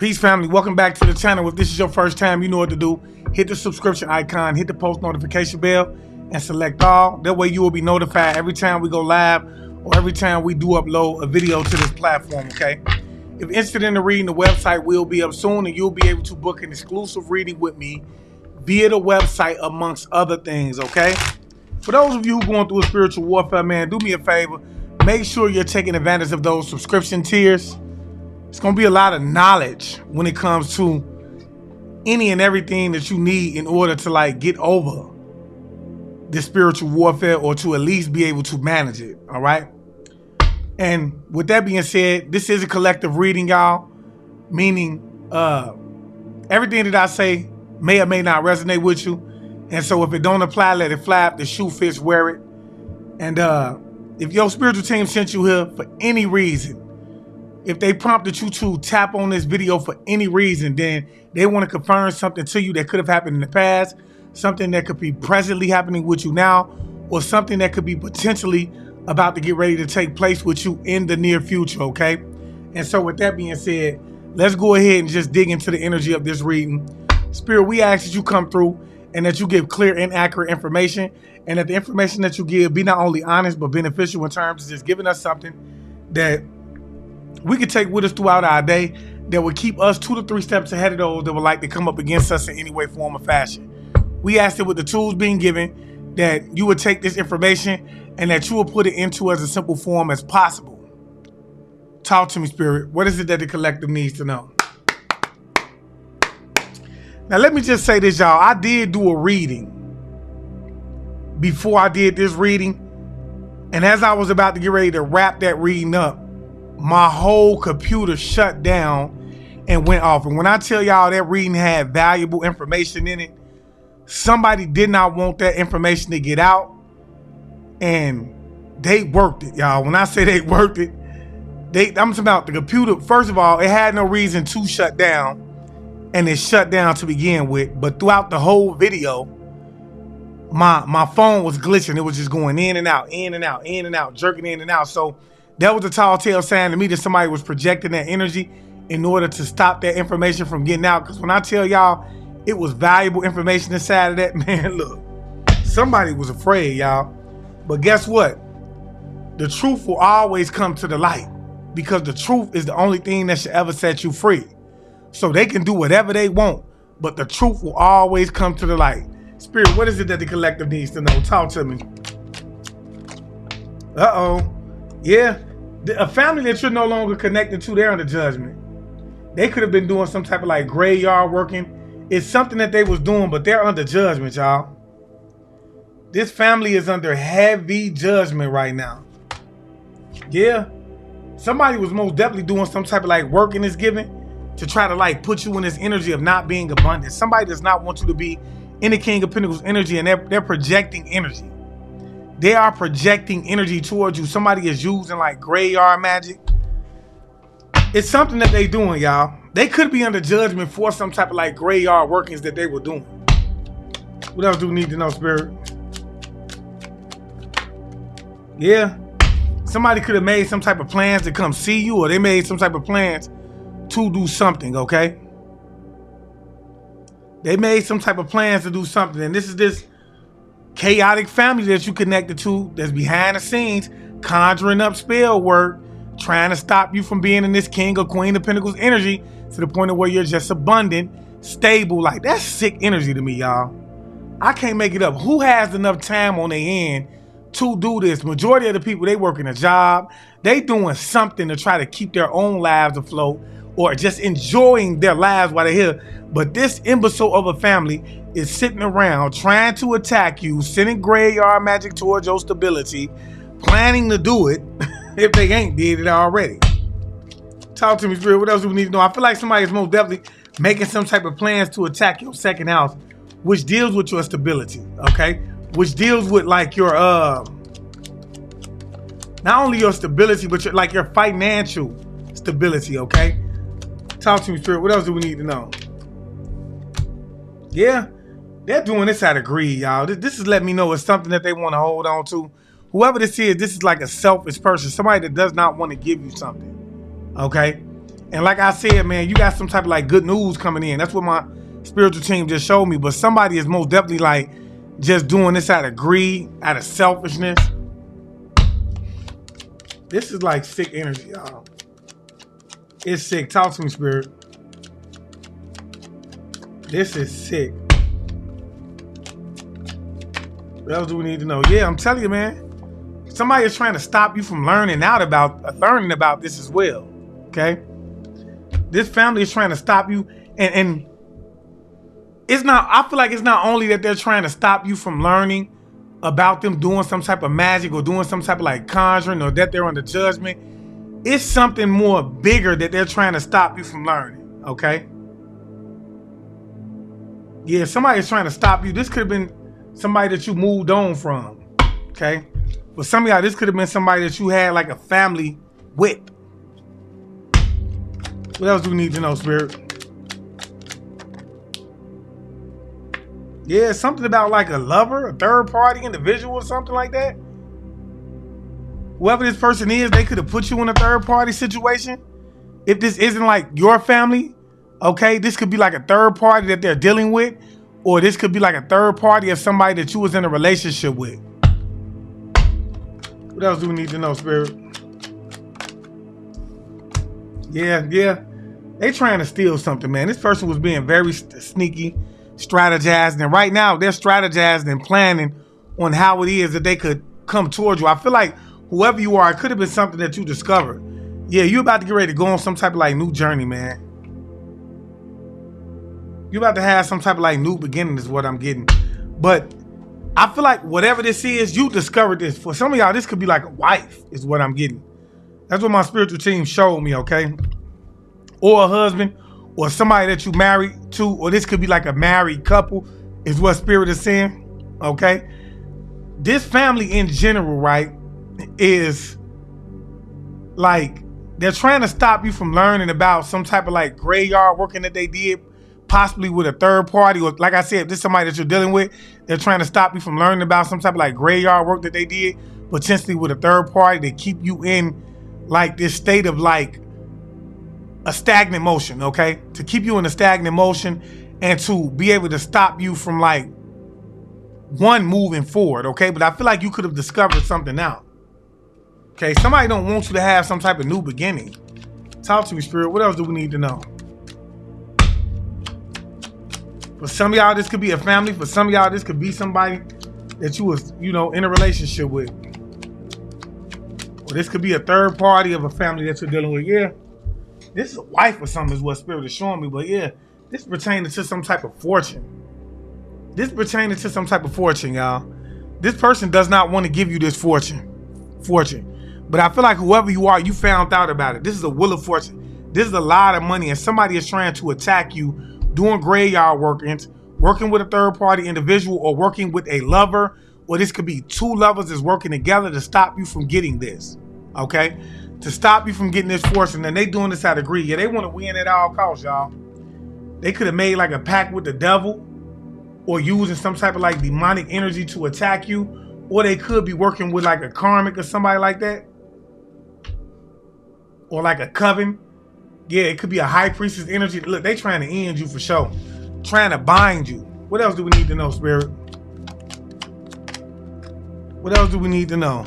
Peace, family. Welcome back to the channel. If this is your first time, you know what to do. Hit the subscription icon, hit the post notification bell, and select all. That way you will be notified every time we go live or every time we do upload a video to this platform, okay? If interested in the reading, the website will be up soon, and you'll be able to book an exclusive reading with me via the website, amongst other things, okay? For those of you who are going through a spiritual warfare, man, do me a favor. Make sure you're taking advantage of those subscription tiers. It's going to be a lot of knowledge when it comes to any and everything that you need in order to like get over this spiritual warfare, or to at least be able to manage it. All right. And with that being said, this is a collective reading, y'all, meaning everything that I say may or may not resonate with you. And so if it don't apply, let it fly. If the shoe fits, wear it. And if your spiritual team sent you here for any reason, if they prompted you to tap on this video for any reason, then they want to confirm something to you that could have happened in the past, something that could be presently happening with you now, or something that could be potentially about to get ready to take place with you in the near future, okay? And so with that being said, let's go ahead and just dig into the energy of this reading. Spirit, we ask that you come through and that you give clear and accurate information, and that the information that you give be not only honest but beneficial in terms of just giving us something that we could take with us throughout our day that would keep us 2 to 3 steps ahead of those that would like to come up against us in any way, form, or fashion. We ask that with the tools being given, that you would take this information and that you will put it into as a simple form as possible. Talk to me, Spirit. What is it that the collective needs to know? Now, let me just say this, y'all. I did do a reading before I did this reading. And as I was about to get ready to wrap that reading up, my whole computer shut down and went off. And when I tell y'all that reading had valuable information in it, somebody did not want that information to get out, and they worked it, y'all. When I say they worked it, I'm talking about the computer. First of all, it had no reason to shut down, and it shut down to begin with. But throughout the whole video, my phone was glitching. It was just going in and out, in and out, in and out, jerking in and out. So that was a tall tale sign to me that somebody was projecting that energy in order to stop that information from getting out. Because when I tell y'all it was valuable information inside of that, man, look, somebody was afraid, y'all. But guess what? The truth will always come to the light, because the truth is the only thing that should ever set you free. So they can do whatever they want, but the truth will always come to the light. Spirit, what is it that the collective needs to know? Talk to me. Uh-oh. Yeah. A family that you're no longer connected to, they're under judgment. They could have been doing some type of like graveyard working. It's something that they was doing, but they're under judgment, y'all. This family is under heavy judgment right now. Yeah. Somebody was most definitely doing some type of like work in this giving to try to like put you in this energy of not being abundant. Somebody does not want you to be in the King of Pentacles energy, and they're projecting energy. They are projecting energy towards you. Somebody is using like graveyard magic. It's something that they doing, y'all. They could be under judgment for some type of like graveyard workings that they were doing. What else do we need to know, Spirit? Yeah. Somebody could have made some type of plans to come see you, or they made some type of plans to do something, okay? They made some type of plans to do something, and this is this chaotic family that you connected to that's behind the scenes conjuring up spell work, trying to stop you from being in this King or Queen of Pentacles energy to the point of where you're just abundant, stable. Like, that's sick energy to me, y'all. I can't make it up. Who has enough time on their hand to do this? Majority of the people, they working a job. They doing something to try to keep their own lives afloat, or just enjoying their lives while they're here. But this imbecile of a family is sitting around trying to attack you, sending graveyard magic towards your stability, planning to do it if they ain't did it already. Talk to me, Spirit. What else do we need to know? I feel like somebody is most definitely making some type of plans to attack your second house, which deals with your stability, okay? Which deals with like your not only your stability, but your financial stability, okay? Talk to me, Spirit. What else do we need to know? Yeah, they're doing this out of greed, y'all. This is letting me know it's something that they want to hold on to. Whoever this is like a selfish person, somebody that does not want to give you something, okay? And like I said, man, you got some type of like good news coming in. That's what my spiritual team just showed me. But somebody is most definitely like just doing this out of greed, out of selfishness. This is like sick energy, y'all. It's sick. Talk to me, Spirit. This is sick. What else do we need to know? Yeah, I'm telling you, man. Somebody is trying to stop you from learning about this as well. Okay? This family is trying to stop you, and it's not, I feel like it's not only that they're trying to stop you from learning about them doing some type of magic or doing some type of like conjuring or that they're under judgment. It's something more bigger that they're trying to stop you from learning. Okay? Yeah, somebody's trying to stop you. This could have been somebody that you moved on from. Okay? For some of y'all, this could have been somebody that you had like a family with. What else do we need to know, Spirit? Yeah, something about like a lover, a third party individual or something like that. Whoever this person is, they could have put you in a third party situation. If this isn't like your family, okay, this could be like a third party that they're dealing with, or this could be like a third party of somebody that you was in a relationship with. What else do we need to know, Spirit? Yeah. They trying to steal something, man. This person was being very sneaky, strategizing, and right now they're strategizing and planning on how it is that they could come towards you. I feel like whoever you are, it could have been something that you discovered. Yeah, you're about to get ready to go on some type of like new journey, man. You're about to have some type of like new beginning is what I'm getting. But I feel like whatever this is, you discovered this. For some of y'all, this could be like a wife is what I'm getting. That's what my spiritual team showed me, okay? Or a husband, or somebody that you married to, or this could be like a married couple, is what Spirit is saying, okay? This family in general, right, is like, they're trying to stop you from learning about some type of like graveyard working that they did, possibly with a third party, or like I said, if this is somebody that you're dealing with, they're trying to stop you from learning about some type of like graveyard work that they did, potentially with a third party. They keep you in like this state of like a stagnant motion, okay? To keep you in a stagnant motion and to be able to stop you from like one moving forward, okay? But I feel like you could have discovered something now. Okay, somebody don't want you to have some type of new beginning. Talk to me, Spirit. What else do we need to know? For some of y'all, this could be a family. For some of y'all, this could be somebody that you was, in a relationship with. Or this could be a third party of a family that you're dealing with. Yeah. This is a wife or something is what Spirit is showing me. But yeah, this pertaining to some type of fortune. This pertaining to some type of fortune, y'all. This person does not want to give you this fortune. But I feel like whoever you are, you found out about it. This is a wheel of fortune. This is a lot of money, and somebody is trying to attack you, doing graveyard working with a third party individual, or working with a lover, or this could be two lovers that's working together to stop you from getting this. Okay? To stop you from getting this fortune, and they doing this out of greed. Yeah, they want to win at all costs, y'all. They could have made like a pact with the devil, or using some type of like demonic energy to attack you, or they could be working with like a karmic or somebody like that, or like a coven. Yeah, it could be a high priestess energy. Look, they trying to end you for sure, trying to bind you. What else do we need to know, Spirit? What else do we need to know?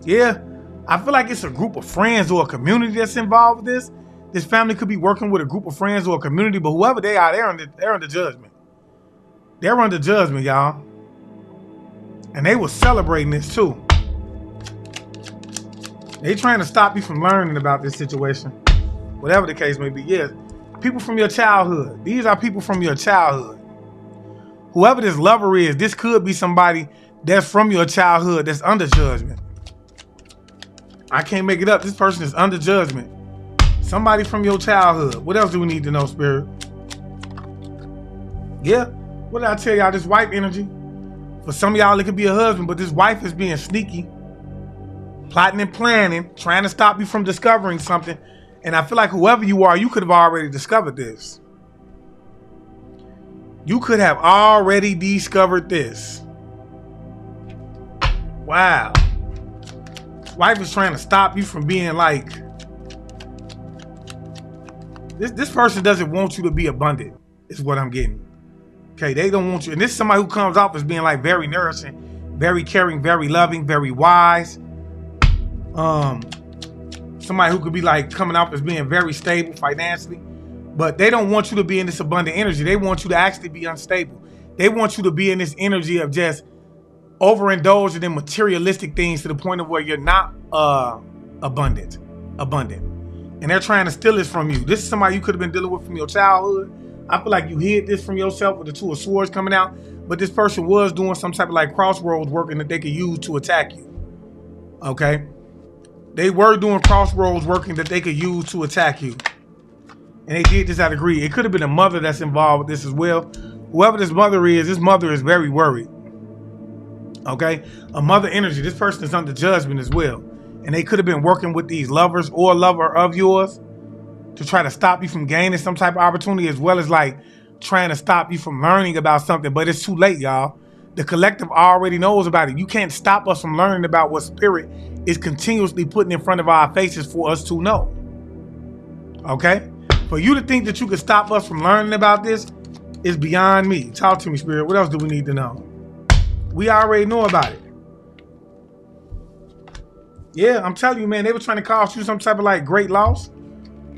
Yeah. I feel like it's a group of friends or a community that's involved with this. This family could be working with a group of friends or a community, but whoever they are, they're under judgment. They're under judgment, y'all. And they were celebrating this too. They trying to stop you from learning about this situation. Whatever the case may be. Yeah, people from your childhood. These are people from your childhood. Whoever this lover is, this could be somebody that's from your childhood that's under judgment. I can't make it up. This person is under judgment. Somebody from your childhood. What else do we need to know, Spirit? Yeah. What did I tell y'all? This wife energy. For some of y'all, it could be a husband, but this wife is being sneaky, plotting and planning, trying to stop you from discovering something. And I feel like whoever you are, you could have already discovered this. You could have already discovered this. Wow. Wife is trying to stop you from being like This person doesn't want you to be abundant, is what I'm getting. Okay, they don't want you. And this is somebody who comes off as being like very nourishing, very caring, very loving, very wise. Somebody who could be like coming off as being very stable financially. But they don't want you to be in this abundant energy. They want you to actually be unstable. They want you to be in this energy of just overindulging in materialistic things to the point of where you're not abundant. And they're trying to steal this from you. This is somebody you could have been dealing with from your childhood. I feel like you hid this from yourself with the Two of Swords coming out. But this person was doing some type of like crossroads working that they could use to attack you. Okay? They were doing crossroads working that they could use to attack you. And they did this out of greed. It could have been a mother that's involved with this as well. Whoever this mother is very worried. Okay? A mother energy. This person is under judgment as well. And they could have been working with these lovers or a lover of yours to try to stop you from gaining some type of opportunity, as well as like trying to stop you from learning about something. But it's too late, y'all. The collective already knows about it. You can't stop us from learning about what spirit is continuously putting in front of our faces for us to know. Okay? For you to think that you could stop us from learning about this is beyond me. Talk to me, spirit. What else do we need to know? We already know about it. Yeah, I'm telling you, man, they were trying to cause you some type of like great loss.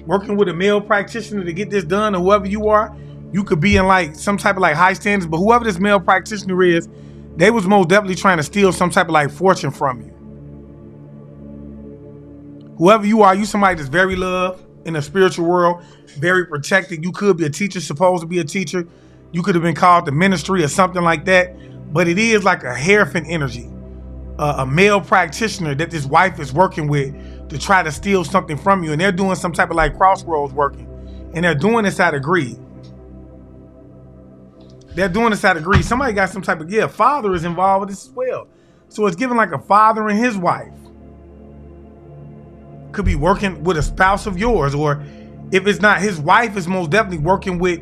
Working with a male practitioner to get this done, or whoever you are, you could be in like some type of like high standards, but whoever this male practitioner is, they was most definitely trying to steal some type of like fortune from you. Whoever you are, you somebody that's very loved in the spiritual world, very protected. You could be a teacher, supposed to be a teacher. You could have been called to ministry or something like that, but it is like a Hierophant energy. A male practitioner that this wife is working with to try to steal something from you, and they're doing some type of like crossroads working, and they're doing this out of greed. They're doing this out of greed. Somebody got some type of, father is involved with this as well. So it's given like a father and his wife. Could be working with a spouse of yours, or if it's not his wife, is most definitely working with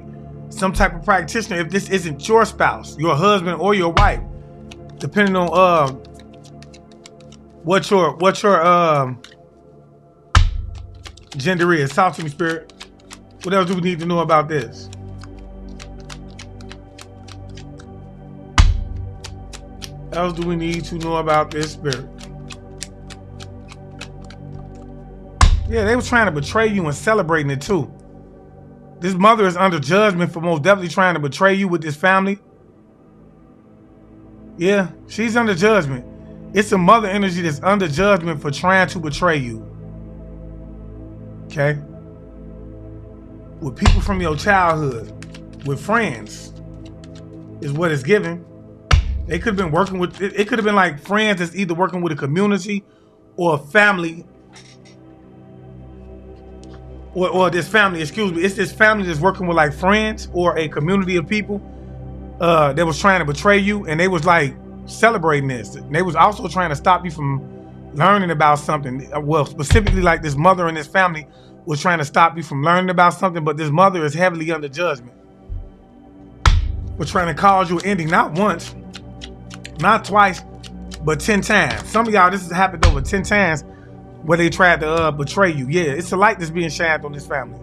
some type of practitioner. If this isn't your spouse, your husband or your wife, depending on what your gender is. Talk to me, spirit. What else do we need to know about this? What else do we need to know about this, spirit? Yeah, they were trying to betray you and celebrating it too. This mother is under judgment for most definitely trying to betray you with this family. Yeah, she's under judgment. It's a mother energy that's under judgment for trying to betray you. Okay? With people from your childhood, with friends, is what it's given. They could have been working with, it could have been like friends that's either working with a community or a family. Or this family, excuse me. It's this family that's working with like friends or a community of people that was trying to betray you, and they was like celebrating this. And they was also trying to stop you from learning about something. Well, specifically like this mother and this family was trying to stop you from learning about something, but this mother is heavily under judgment. We're trying to cause you an ending, not once, not twice, but 10 times. Some of y'all, this has happened over 10 times where they tried to betray you. Yeah, it's a light that's being shined on this family.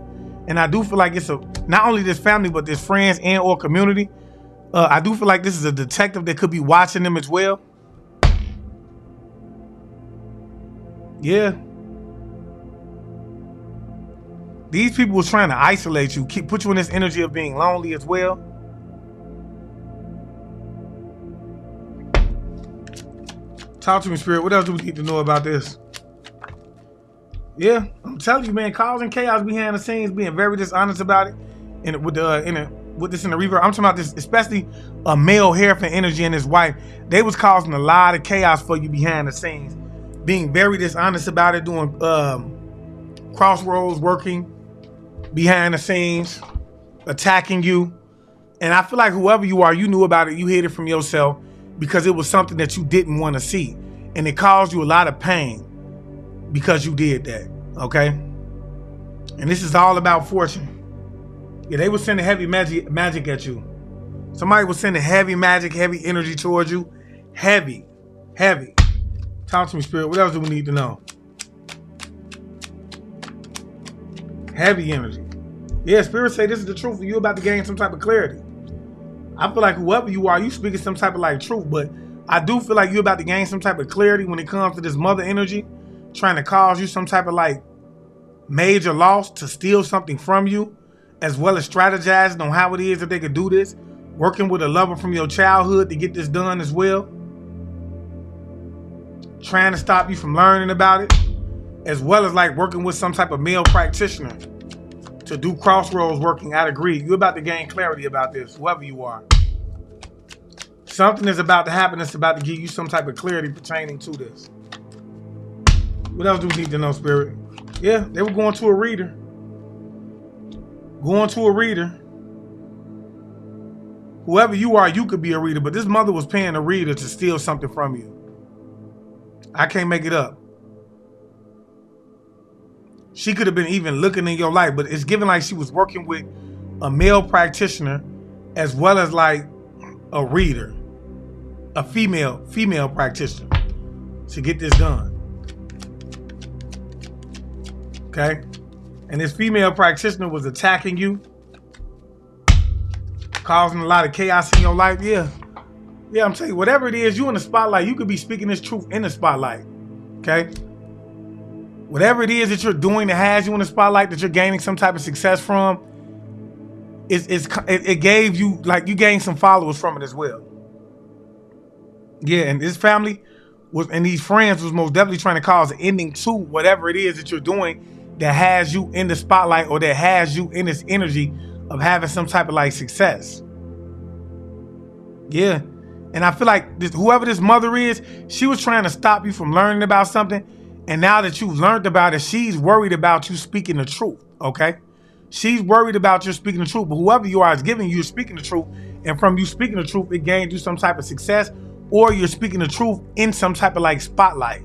And I do feel like it's not only this family, but this friends and or community. I do feel like this is a detective that could be watching them as well. Yeah. These people were trying to isolate you, put you in this energy of being lonely as well. Talk to me, spirit. What else do we need to know about this? Yeah, I'm telling you, man, causing chaos behind the scenes, being very dishonest about it, and with this in the reverb. I'm talking about this, especially a male Hierophant energy and his wife. They was causing a lot of chaos for you behind the scenes, being very dishonest about it, doing crossroads working behind the scenes, attacking you. And I feel like whoever you are, you knew about it, you hid it from yourself because it was something that you didn't want to see, and it caused you a lot of pain because you did that. Okay, and this is all about fortune. Yeah, they were sending heavy magic at you. Somebody was sending heavy magic, heavy energy towards you. Heavy. Talk to me, spirit. What else do we need to know? Heavy energy. Yeah, Spirit say this is the truth and you about to gain some type of clarity. I feel like whoever you are, you speaking some type of like truth, but I do feel like you're about to gain some type of clarity when it comes to this mother energy, trying to cause you some type of like major loss to steal something from you, as well as strategizing on how it is that they could do this, working with a lover from your childhood to get this done as well, trying to stop you from learning about it, as well as like working with some type of male practitioner to do crossroads working out of greed. You're about to gain clarity about this, whoever you are. Something is about to happen that's about to give you some type of clarity pertaining to this. What else do we need to know, Spirit? Yeah, they were going to a reader. Going to a reader. Whoever you are, you could be a reader, but this mother was paying a reader to steal something from you. I can't make it up. She could have been even looking in your life, but it's given like she was working with a male practitioner as well as like a reader, a female practitioner to get this done. Okay? And this female practitioner was attacking you, causing a lot of chaos in your life. Yeah, I'm telling you, whatever it is, you in the spotlight, you could be speaking this truth in the spotlight. Okay? Whatever it is that you're doing that has you in the spotlight, that you're gaining some type of success from, it gave you, like, you gained some followers from it as well. Yeah, and this family was, and these friends was most definitely trying to cause an ending to whatever it is that you're doing that has you in the spotlight or that has you in this energy of having some type of like success. Yeah. And I feel like whoever this mother is, she was trying to stop you from learning about something. And now that you've learned about it, she's worried about you speaking the truth. Okay. She's worried about you speaking the truth. But whoever you are is giving you speaking the truth. And from you speaking the truth, it gained you some type of success, or you're speaking the truth in some type of like spotlight.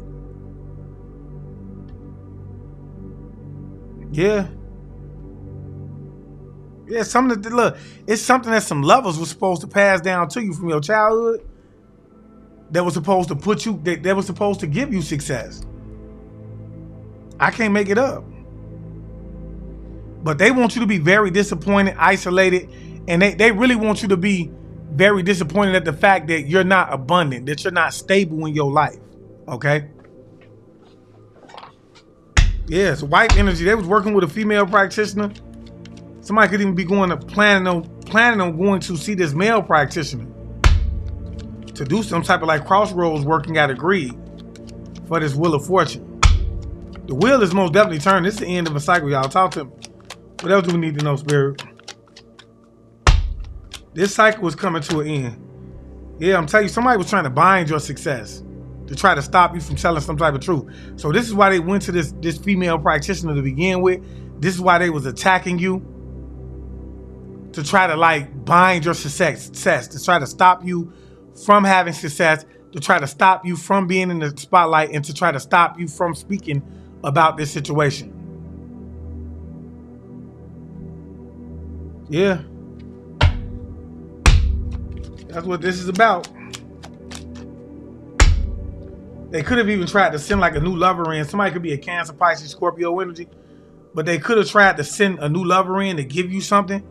Yeah. Yeah, something that, look, it's something that some lovers were supposed to pass down to you from your childhood that was supposed to put you, that was supposed to give you success. I can't make it up. But they want you to be very disappointed, isolated, and they really want you to be very disappointed at the fact that you're not abundant, that you're not stable in your life. Okay? Yeah, it's white energy. They was working with a female practitioner. Somebody could even be planning on going to see this male practitioner to do some type of like crossroads working out of greed for this wheel of fortune. The wheel is most definitely turning. This is the end of a cycle, y'all. Talk to me. What else do we need to know, Spirit? This cycle is coming to an end. Yeah, I'm telling you, somebody was trying to bind your success to try to stop you from telling some type of truth. So this is why they went to this female practitioner to begin with. This is why they was attacking you, to try to like bind your success, to try to stop you from having success, to try to stop you from being in the spotlight, and to try to stop you from speaking about this situation. Yeah. That's what this is about. They could have even tried to send like a new lover in. Somebody could be a Cancer, Pisces, Scorpio energy, but they could have tried to send a new lover in to give you something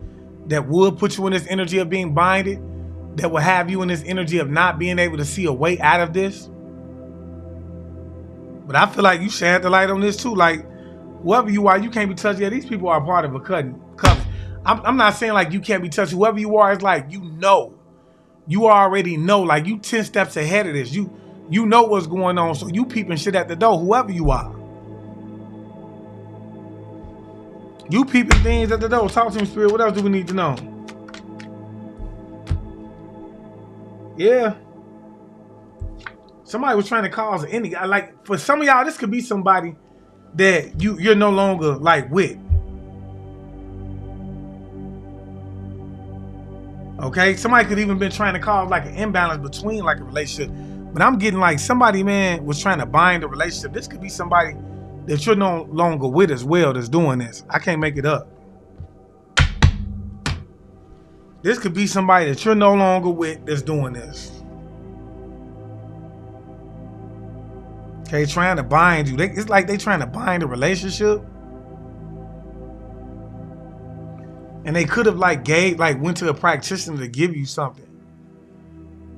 that would put you in this energy of being binded, that will have you in this energy of not being able to see a way out of this. But I feel like you shed the light on this too. Like, whoever you are, you can't be touched. Yeah, these people are part of a covenant. I'm not saying like you can't be touched. Whoever you are, it's like, you already know, like you 10 steps ahead of this. You know what's going on, so you peeping shit at the door, whoever you are. You peeping things at the door. Talk to me, Spirit. What else do we need to know? Yeah. Somebody was trying to cause an ending. Like, for some of y'all, this could be somebody that you're no longer like with. Okay? Somebody could even been trying to cause like an imbalance between like a relationship. But I'm getting like somebody, man, was trying to bind a relationship. This could be somebody that you're no longer with as well that's doing this. I can't make it up. This could be somebody that you're no longer with that's doing this. Okay, trying to bind you. It's like they trying to bind a relationship. And they could have like went to a practitioner to give you something.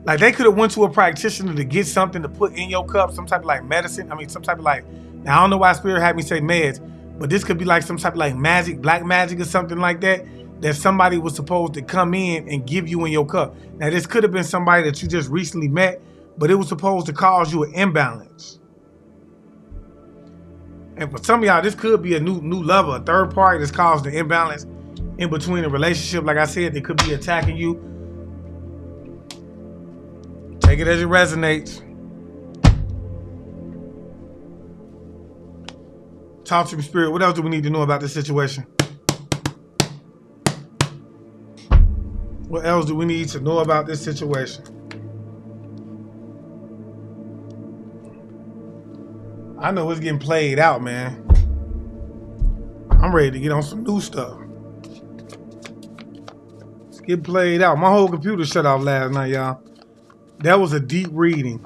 Like they could have went to a practitioner to get something to put in your cup, some type of like medicine. I mean, some type of like, now I don't know why Spirit had me say meds, but this could be like some type of like magic, black magic or something like that, that somebody was supposed to come in and give you in your cup. Now this could have been somebody that you just recently met, but it was supposed to cause you an imbalance. And for some of y'all, this could be a new lover, a third party that's caused the imbalance in between a relationship. Like I said, they could be attacking you. Take it as it resonates. Talk to me, Spirit. What else do we need to know about this situation? What else do we need to know about this situation? I know it's getting played out, man. I'm ready to get on some new stuff. It's getting played out. My whole computer shut off last night, y'all. That was a deep reading.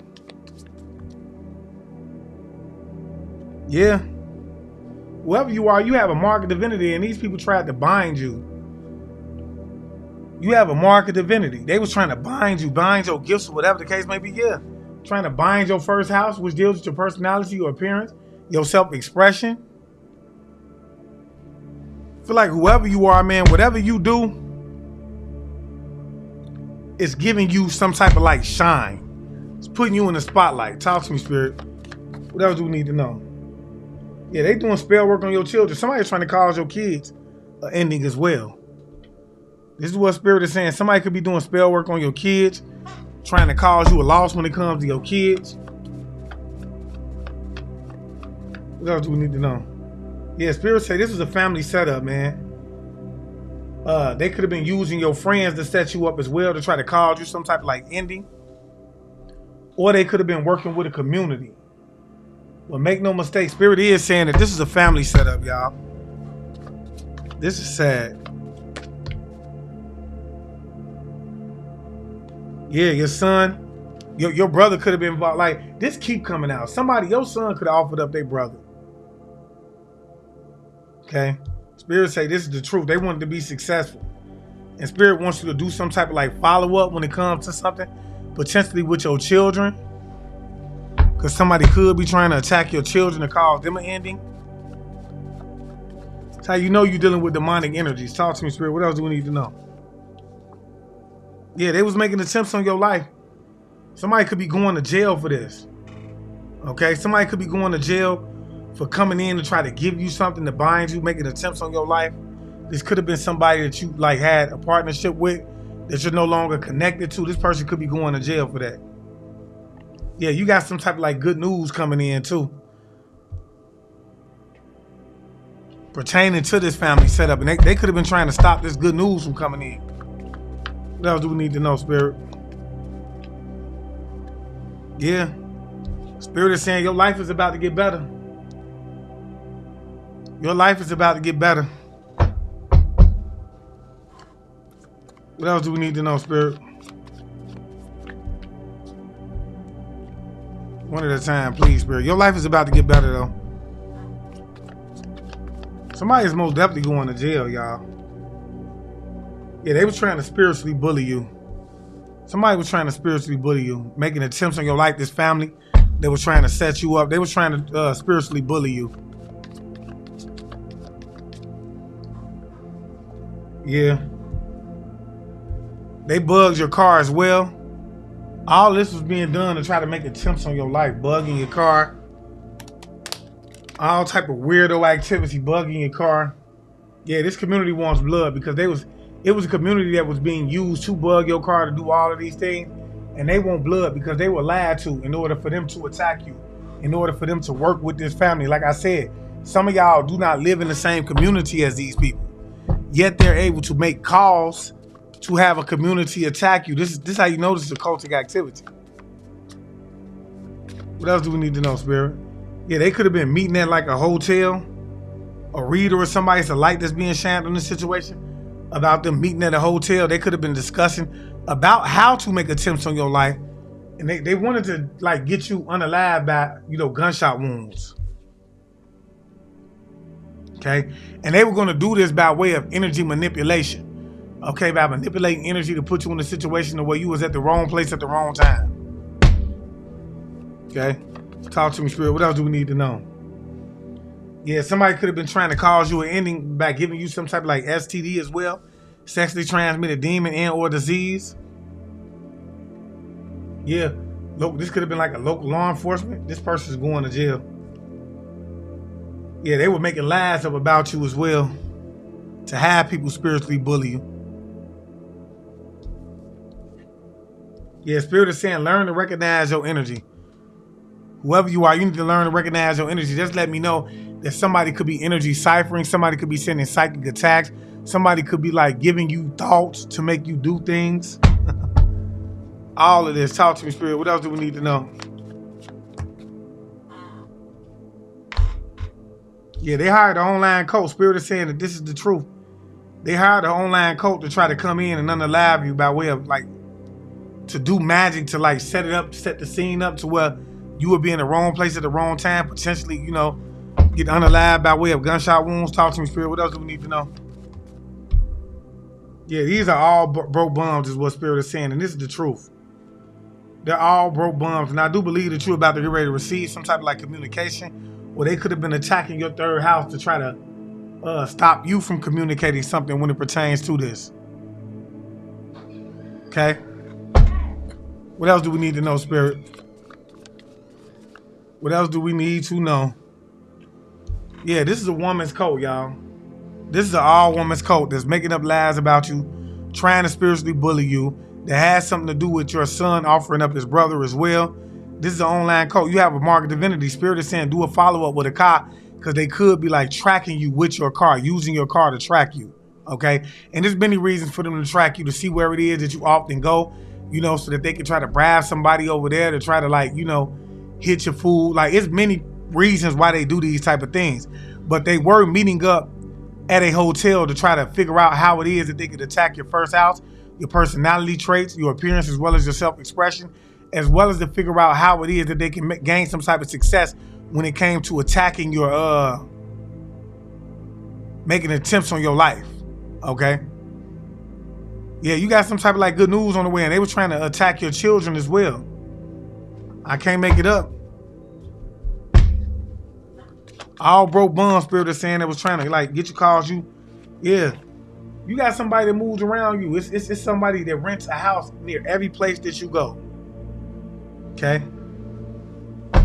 Yeah. Whoever you are, you have a mark of divinity, and these people tried to bind you. You have a mark of divinity. They was trying to bind you, bind your gifts, or whatever the case may be. Yeah. Trying to bind your first house, which deals with your personality, your appearance, your self-expression. Feel like whoever you are, man, whatever you do, it's giving you some type of like shine. It's putting you in the spotlight. Talk to me, Spirit. What else do we need to know? Yeah, they doing spell work on your children. Somebody's trying to cause your kids an ending as well. This is what Spirit is saying. Somebody could be doing spell work on your kids, trying to cause you a loss when it comes to your kids. What else do we need to know? Yeah, Spirit say this was a family setup, man. They could have been using your friends to set you up as well, to try to cause you some type of like ending. Or they could have been working with a community. Well, make no mistake, Spirit is saying that this is a family setup, y'all. This is sad. Yeah, your son, your brother could have been involved. Like, this keep coming out. Somebody, your son could have offered up their brother. Okay? Spirit say this is the truth. They wanted to be successful. And Spirit wants you to do some type of like follow-up when it comes to something, potentially with your children. Because somebody could be trying to attack your children to cause them an ending. That's how you know you're dealing with demonic energies. Talk to me, Spirit. What else do we need to know? Yeah, they was making attempts on your life. Somebody could be going to jail for this. Okay? Somebody could be going to jail for coming in to try to give you something to bind you, making attempts on your life. This could have been somebody that you like had a partnership with that you're no longer connected to. This person could be going to jail for that. Yeah, you got some type of like good news coming in too, pertaining to this family setup. And they could have been trying to stop this good news from coming in. What else do we need to know, Spirit? Yeah. Spirit is saying your life is about to get better. Your life is about to get better. What else do we need to know, Spirit? One at a time, please, Spirit. Your life is about to get better, though. Somebody is most definitely going to jail, y'all. Yeah, they were trying to spiritually bully you. Somebody was trying to spiritually bully you, making attempts on your life. This family, they were trying to set you up. They were trying to spiritually bully you. Yeah. They bugged your car as well. All this was being done to try to make attempts on your life, bugging your car. All type of weirdo activity, bugging your car. Yeah, this community wants blood because it was a community that was being used to bug your car to do all of these things. And they want blood because they were lied to in order for them to attack you, in order for them to work with this family. Like I said, some of y'all do not live in the same community as these people. Yet they're able to make calls to have a community attack you. This is how you know this is occultic activity. What else do we need to know, Spirit? Yeah, they could have been meeting at like a hotel, a reader or somebody. It's a light that's being shined on this situation about them meeting at a hotel. They could have been discussing about how to make attempts on your life. And they wanted to like get you unalive by, gunshot wounds. Okay? And they were going to do this by way of energy manipulation. Okay? By manipulating energy to put you in a situation where you was at the wrong place at the wrong time. Okay? Talk to me, Spirit. What else do we need to know? Yeah, somebody could have been trying to cause you an ending by giving you some type of like STD as well. Sexually transmitted demon and or disease. Yeah. Look, this could have been like a local law enforcement. This person's going to jail. Yeah, they were making lies up about you as well to have people spiritually bully you. Yeah, Spirit is saying learn to recognize your energy. Whoever you are, you need to learn to recognize your energy. Just let me know that somebody could be energy ciphering. Somebody could be sending psychic attacks. Somebody could be like giving you thoughts to make you do things. All of this. Talk to me, Spirit. What else do we need to know? Yeah, they hired an online coach. Spirit is saying that this is the truth. They hired an online coach to try to come in and unalive you by way of like to do magic to like set it up, set the scene up to where you would be in the wrong place at the wrong time, potentially, you know, get unalive by way of gunshot wounds. Talk to me, Spirit. What else do we need to know? Yeah, these are all broke bums is what Spirit is saying, and this is the truth. They're all broke bums, and I do believe that you're about to get ready to receive some type of like communication where they could have been attacking your third house to try to stop you from communicating something when it pertains to this. Okay? What else do we need to know, Spirit? What else do we need to know? Yeah, this is a woman's code, y'all. This is an all-woman's code that's making up lies about you, trying to spiritually bully you, that has something to do with your son offering up his brother as well. This is an online code. You have a mark of divinity. Spirit is saying do a follow-up with a car because they could be like tracking you with your car, using your car to track you, okay? And there's many reasons for them to track you, to see where it is that you often go, you know, so that they can try to bribe somebody over there to try to like, you know, hit your food. Like, it's many reasons why they do these type of things. But they were meeting up at a hotel to try to figure out how it is that they could attack your first house, your personality traits, your appearance, as well as your self-expression, as well as to figure out how it is that they can gain some type of success when it came to attacking your, making attempts on your life, okay? Yeah, you got some type of like good news on the way, and they were trying to attack your children as well. I can't make it up. All broke bum Spirit is saying that was trying to like get you, cause you. Yeah. You got somebody that moves around you. It's somebody that rents a house near every place that you go. Okay?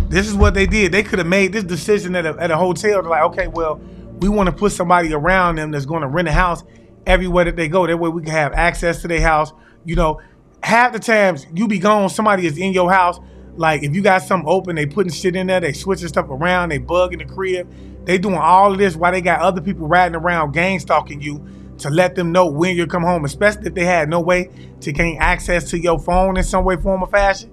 This is what they did. They could have made this decision at a hotel. They're like, okay, well, we want to put somebody around them that's going to rent a house everywhere that they go. That way we can have access to their house. You know, half the times you be gone, somebody is in your house. Like, if you got something open, they putting shit in there, they switching stuff around, they bugging the crib. They doing all of this while they got other people riding around gang stalking you to let them know when you come home, especially if they had no way to gain access to your phone in some way, form, or fashion.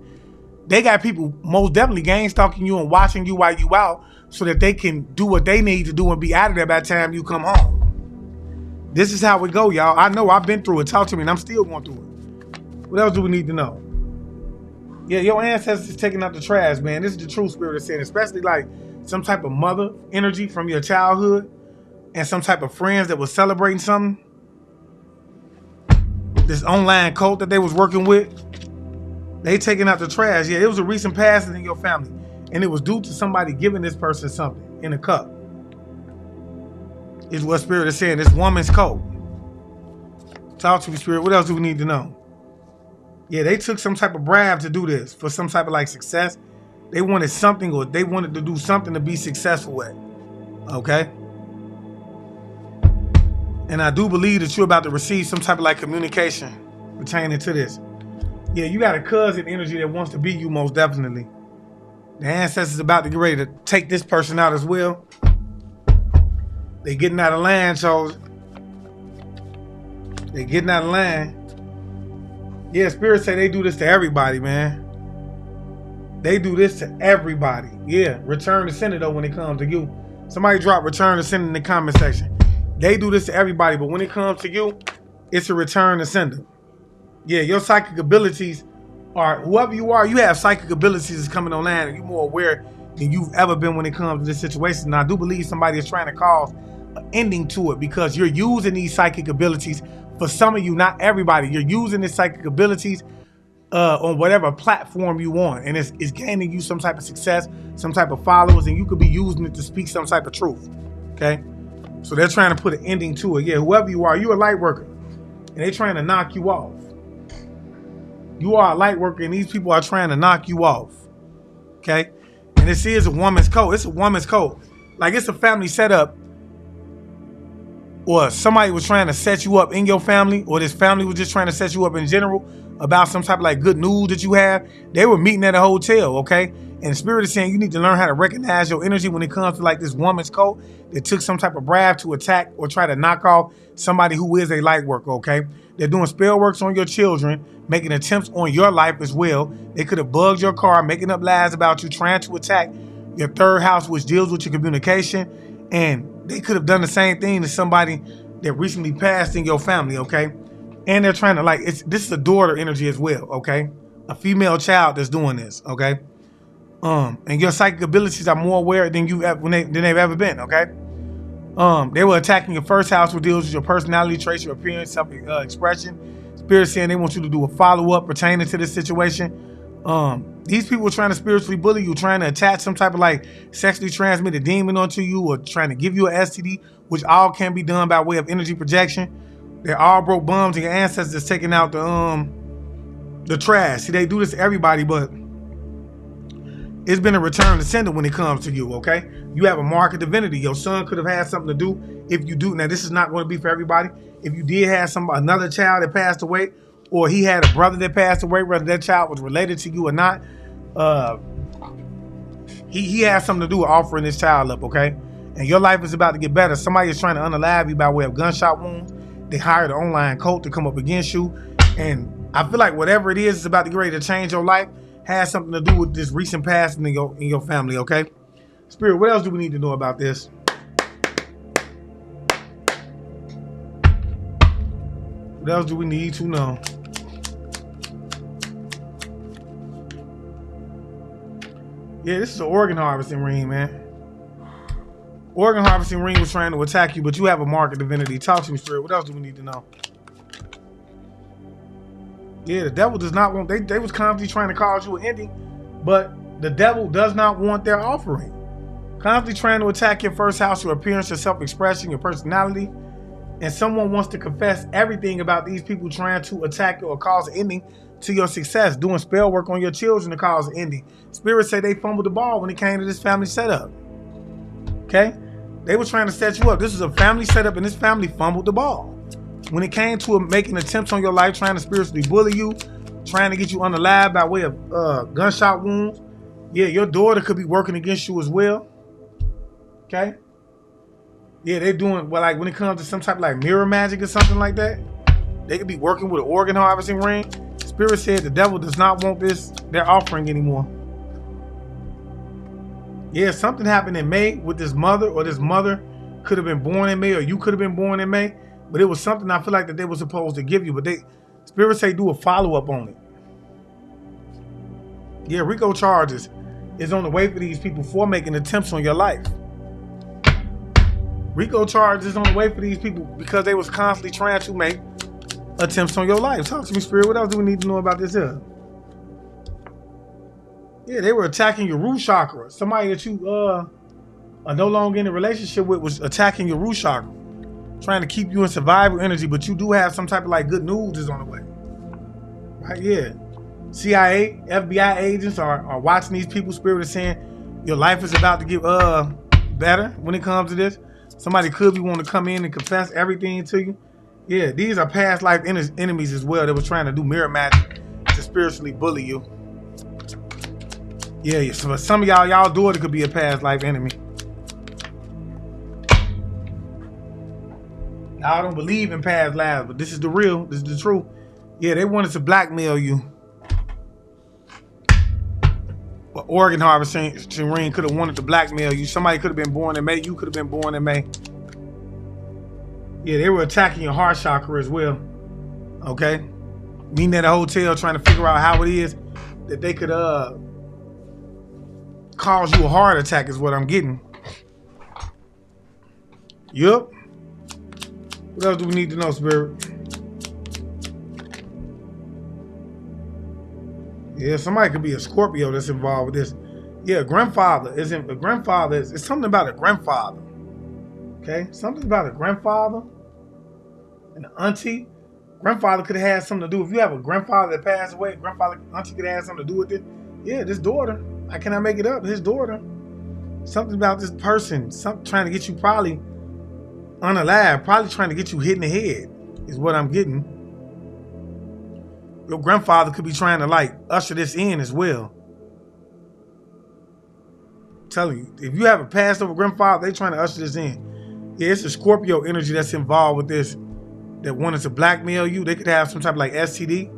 They got people most definitely gang stalking you and watching you while you out so that they can do what they need to do and be out of there by the time you come home. This is how it go, y'all. I know I've been through it. Talk to me, and I'm still going through it. What else do we need to know? Yeah, your ancestors taking out the trash, man. This is the true Spirit of saying, especially like some type of mother energy from your childhood and some type of friends that was celebrating something. This online cult that they was working with, they taking out the trash. Yeah, it was a recent passing in your family, and it was due to somebody giving this person something in a cup. Is what Spirit is saying. This woman's cult. Talk to me, Spirit. What else do we need to know? Yeah, they took some type of bribe to do this for some type of like success. They wanted something, or they wanted to do something to be successful at. Okay? And I do believe that you're about to receive some type of like communication pertaining to this. Yeah, you got a cousin energy that wants to be you, most definitely. The ancestors about to get ready to take this person out as well. They getting out of line, chosen. They getting out of line. Yeah, Spirit say they do this to everybody, man. They do this to everybody. Yeah, return to sender though when it comes to you. Somebody drop return to sender in the comment section. They do this to everybody, but when it comes to you, it's a return to sender. Yeah, your psychic abilities are, whoever you are, you have psychic abilities that's coming online, and you're more aware than you've ever been when it comes to this situation. And I do believe somebody is trying to cause an ending to it, because you're using these psychic abilities. For some of you, not everybody, you're using these psychic abilities on whatever platform you want, and it's gaining you some type of success, some type of followers, and you could be using it to speak some type of truth. Okay, so they're trying to put an ending to it. Yeah, whoever you are, you're a light worker, and they're trying to knock you off. You are a light worker, and these people are trying to knock you off. Okay, and this is a woman's code. It's a woman's code. Like, it's a family setup, or somebody was trying to set you up in your family, or this family was just trying to set you up in general about some type of like good news that you have. They were meeting at a hotel, okay? And the spirit is saying you need to learn how to recognize your energy when it comes to like this woman's code that took some type of bribe to attack or try to knock off somebody who is a light worker, okay? They're doing spell works on your children, making attempts on your life as well. They could have bugged your car, making up lies about you, trying to attack your third house, which deals with your communication. And they could have done the same thing to somebody that recently passed in your family, okay? And they're trying to like, this is a daughter energy as well, okay? A female child that's doing this, okay? And your psychic abilities are more aware than they've ever been, okay? They were attacking your first house, which deals with your personality traits, your appearance, self-expression. Spirit saying they want you to do a follow-up pertaining to this situation. These people are trying to spiritually bully you, trying to attach some type of like sexually transmitted demon onto you, or trying to give you an STD, which all can be done by way of energy projection. They're all broke bums, and your ancestors taking out the trash. See, they do this to everybody, but it's been a return to sender when it comes to you, okay? You have a mark of divinity. Your son could have had something to do. If you do, now this is not going to be for everybody. If you did have another child that passed away, or he had a brother that passed away, whether that child was related to you or not, he has something to do with offering this child up, okay? And your life is about to get better. Somebody is trying to unalive you by way of gunshot wounds. They hired an online cult to come up against you. And I feel like whatever it is about to get ready to change your life has something to do with this recent passing in your family, okay? Spirit, what else do we need to know about this? What else do we need to know? Yeah, this is an organ harvesting ring, man. Organ harvesting ring was trying to attack you, but you have a mark of divinity. Talk to me, Spirit. What else do we need to know? Yeah, the devil does not want, they was constantly trying to cause you an ending, but the devil does not want their offering. Constantly trying to attack your first house, your appearance, your self-expression, your personality. And someone wants to confess everything about these people trying to attack or cause an ending to your success, doing spell work on your children to cause an ending. Spirits say they fumbled the ball when it came to this family setup. Okay? They were trying to set you up. This is a family setup, and this family fumbled the ball. When it came to making attempts on your life, trying to spiritually bully you, trying to get you unalive by way of gunshot wounds. Yeah, your daughter could be working against you as well. Okay? Yeah, they're doing, well, like when it comes to some type of like mirror magic or something like that, they could be working with an organ harvesting ring. Spirit said the devil does not want their offering anymore. Yeah, something happened in May with this mother, or this mother could have been born in May, or you could have been born in May, but it was something I feel like that they were supposed to give you, but Spirit say do a follow-up on it. Yeah, RICO charges is on the way for these people for making attempts on your life. RICO charges is on the way for these people because they was constantly trying to make attempts on your life. Talk to me, Spirit. What else do we need to know about this here? Yeah, they were attacking your root chakra. Somebody that you are no longer in a relationship with was attacking your root chakra, trying to keep you in survival energy, but you do have some type of like good news is on the way. Right? Yeah. CIA, FBI agents are watching these people. Spirit is saying your life is about to get better when it comes to this. Somebody could be wanting to come in and confess everything to you. Yeah, these are past life enemies as well that were trying to do mirror magic to spiritually bully you. Yeah, so for some of y'all daughter could be a past life enemy. Y'all don't believe in past lives, but this is the real, this is the truth. Yeah, they wanted to blackmail you. But organ harvesting ring could have wanted to blackmail you. Somebody could have been born in May. You could have been born in May. Yeah, they were attacking your heart chakra as well. Okay? Meaning at a hotel trying to figure out how it is that they could cause you a heart attack is what I'm getting. Yup. What else do we need to know, Spirit? Yeah, somebody could be a Scorpio that's involved with this. Yeah, grandfather isn't. The grandfather is. It's something about a grandfather. Okay, something about a grandfather and an auntie. Grandfather could have had something to do. If you have a grandfather that passed away, grandfather, auntie could have had something to do with it. Yeah, this daughter. I cannot make it up. His daughter. Something about this person. Something trying to get you probably unalive. Probably trying to get you hit in the head. Is what I'm getting. Your grandfather could be trying to like usher this in as well. I'm telling you, if you have a passed over grandfather, they're trying to usher this in. Yeah, it's a Scorpio energy that's involved with this that wanted to blackmail you. They could have some type of like STD.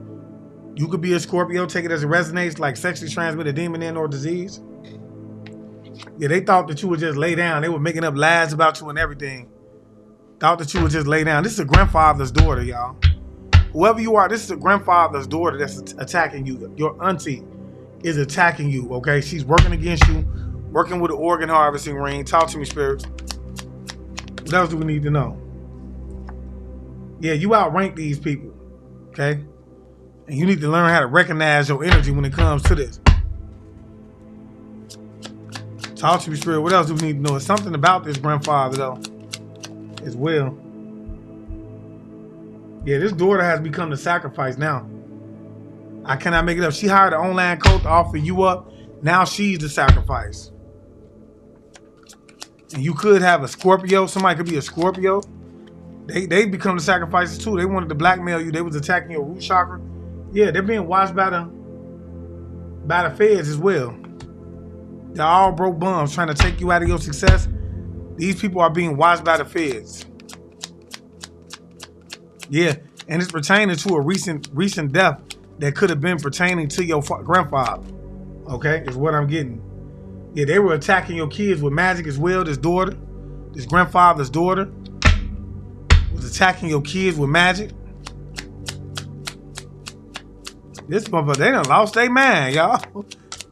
You could be a Scorpio, take it as it resonates, like sexually transmitted demon and or disease. Yeah, they thought that you would just lay down. They were making up lies about you and everything. Thought that you would just lay down. This is a grandfather's daughter, y'all. Whoever you are, this is a grandfather's daughter that's attacking you. Your auntie is attacking you, okay? She's working against you, working with an organ harvesting ring. Talk to me, spirits. What else do we need to know? Yeah, you outrank these people, okay? And you need to learn how to recognize your energy when it comes to this. Talk to me, spirit. What else do we need to know? It's something about this grandfather, though, as well. Yeah, this daughter has become the sacrifice now. I cannot make it up. She hired an online coach to offer you up. Now she's the sacrifice. And you could have a Scorpio. Somebody could be a Scorpio. They become the sacrifices too. They wanted to blackmail you. They was attacking your root chakra. Yeah, they're being watched by the feds as well. They're all broke bums trying to take you out of your success. These people are being watched by the feds. Yeah, and it's pertaining to a recent death that could have been pertaining to your grandfather. Okay, is what I'm getting. Yeah, they were attacking your kids with magic as well. This daughter, this grandfather's daughter, was attacking your kids with magic. This motherfucker, they done lost their mind, y'all.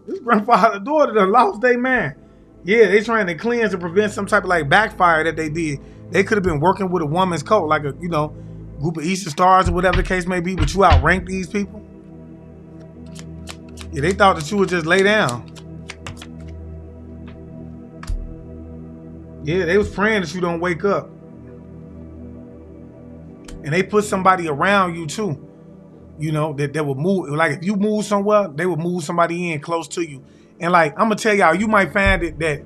This grandfather's daughter done lost their mind. Yeah, they trying to cleanse and prevent some type of like backfire that they did. They could have been working with a woman's cult, like a, group of Eastern stars or whatever the case may be, but you outrank these people. Yeah, they thought that you would just lay down. Yeah, they was praying that you don't wake up. And they put somebody around you too. That would move. Like if you move somewhere, they would move somebody in close to you. And like, I'm gonna tell y'all, you might find it that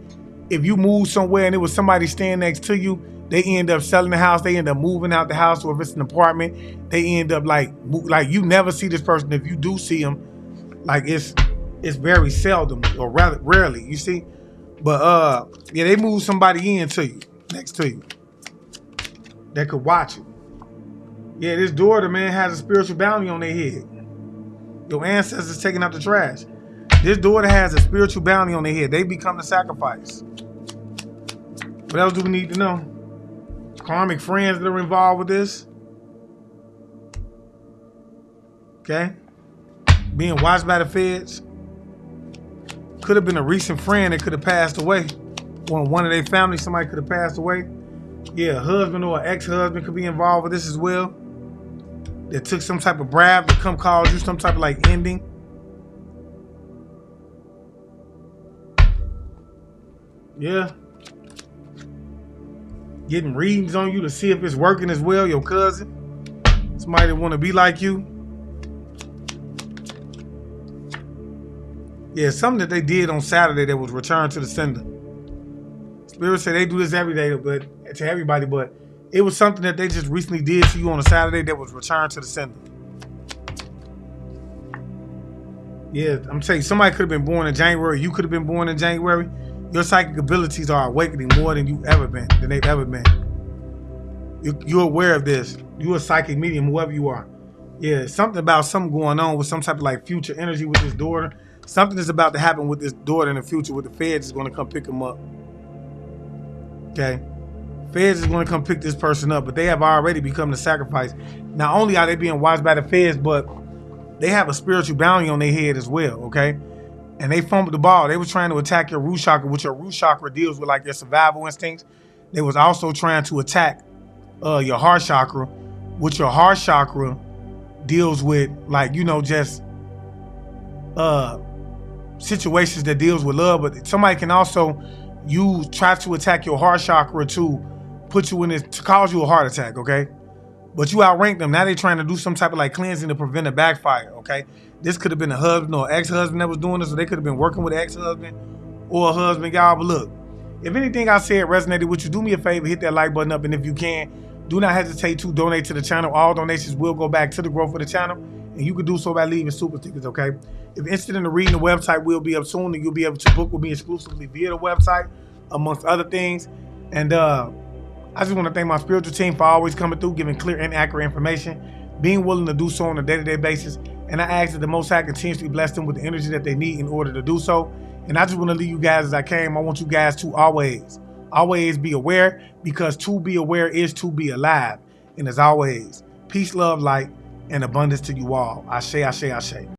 if you move somewhere and it was somebody staying next to you, they end up selling the house. They end up moving out the house, or if it's an apartment, they end up like you never see this person. If you do see them, like it's very seldom or rather rarely. You see, but yeah, they move somebody into you, next to you, that could watch it. Yeah, this daughter, man, has a spiritual bounty on their head. Your ancestors taking out the trash. This daughter has a spiritual bounty on their head. They become the sacrifice. What else do we need to know? Karmic friends that are involved with this. Okay. Being watched by the feds. Could have been a recent friend that could have passed away. Or one of their family, somebody could have passed away. Yeah, a husband or an ex-husband could be involved with this as well. That took some type of bribe to come cause you some type of like ending. Yeah. Getting readings on you to see if it's working as well. Your cousin. Somebody that want to be like you. Yeah, something that they did on Saturday that was returned to the sender. Spirit said they do this every day, but to everybody, but it was something that they just recently did to you on a Saturday that was returned to the sender. Yeah, I'm saying somebody could have been born in January. You could have been born in January. Your psychic abilities are awakening more than they've ever been. You're aware of this. You're a psychic medium, whoever you are. Yeah, something about something going on with some type of like future energy with this daughter. Something is about to happen with this daughter in the future with the feds is going to come pick them up. Okay. Feds is going to come pick this person up, but they have already become the sacrifice. Not only are they being watched by the feds, but they have a spiritual bounty on their head as well, okay? And they fumbled the ball. They were trying to attack your root chakra, which your root chakra deals with like your survival instincts. They was also trying to attack your heart chakra, which your heart chakra deals with, like, you know, just situations that deals with love. But somebody can also try to attack your heart chakra to put you in this, to cause you a heart attack, okay? But you outrank them. Now they're trying to do some type of like cleansing to prevent a backfire, okay? This could have been a husband or ex-husband that was doing this, or they could have been working with an ex-husband or a husband, y'all. But look, if anything I said resonated with you, do me a favor, hit that like button up, and if you can, do not hesitate to donate to the channel. All donations will go back to the growth of the channel, and you can do so by leaving super stickers, okay? If interested in reading the website, will be up soon, and you'll be able to book with me exclusively via the website, amongst other things. And I just want to thank my spiritual team for always coming through, giving clear and accurate information, being willing to do so on a day-to-day basis. And I ask that the Most High continuously bless them with the energy that they need in order to do so. And I just want to leave you guys as I came. I want you guys to always be aware, because to be aware is to be alive. And as always, peace, love, light, and abundance to you all. Ashe, ashe, ashe.